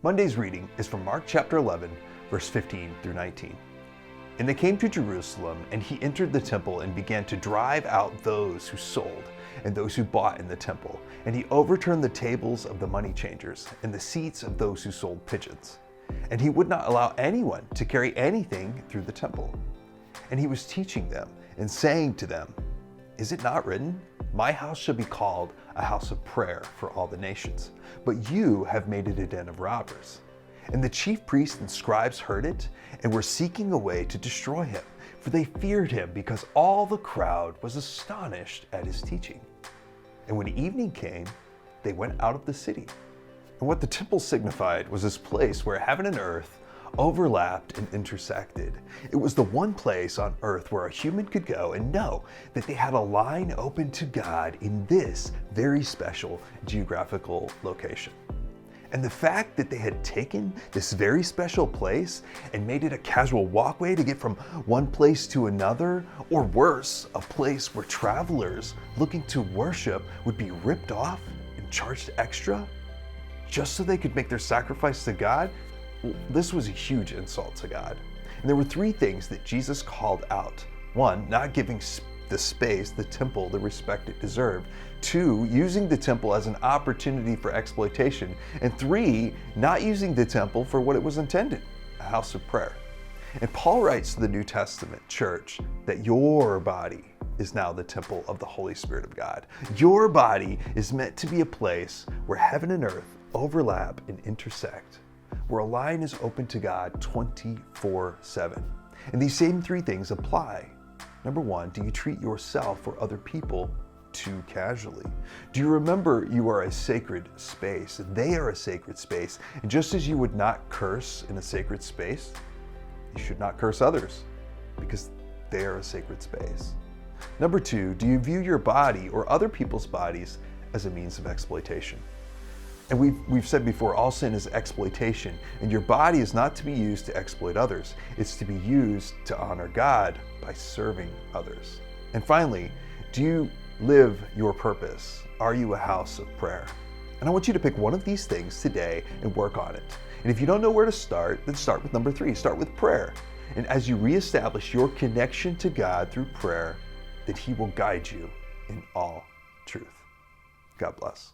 Monday's reading is from Mark chapter 11, verse 15 through 19. And they came to Jerusalem, and he entered the temple and began to drive out those who sold and those who bought in the temple. And he overturned the tables of the money changers and the seats of those who sold pigeons. And he would not allow anyone to carry anything through the temple. And he was teaching them and saying to them, "Is it not written, 'My house shall be called a house of prayer for all the nations'? But you have made it a den of robbers." And the chief priests and scribes heard it and were seeking a way to destroy him, for they feared him because all the crowd was astonished at his teaching. And when evening came, they went out of the city. And what the temple signified was this place where heaven and earth overlapped and intersected. It was the one place on earth where a human could go and know that they had a line open to God in this very special geographical location. And the fact that they had taken this very special place and made it a casual walkway to get from one place to another, or worse, a place where travelers looking to worship would be ripped off and charged extra just so they could make their sacrifice to God, this was a huge insult to God. And there were three things that Jesus called out. One, not giving the space, the temple, the respect it deserved. Two, using the temple as an opportunity for exploitation. And three, not using the temple for what it was intended, a house of prayer. And Paul writes to the New Testament church that your body is now the temple of the Holy Spirit of God. Your body is meant to be a place where heaven and earth overlap and intersect, where a line is open to God 24/7. And these same three things apply. Number one, do you treat yourself or other people too casually? Do you remember you are a sacred space? They are a sacred space. And just as you would not curse in a sacred space, you should not curse others because they are a sacred space. Number two, do you view your body or other people's bodies as a means of exploitation? And we've said before, all sin is exploitation, and your body is not to be used to exploit others. It's to be used to honor God by serving others. And finally, do you live your purpose? Are you a house of prayer? And I want you to pick one of these things today and work on it. And if you don't know where to start, then start with number three. Start with prayer. And as you reestablish your connection to God through prayer, that He will guide you in all truth. God bless.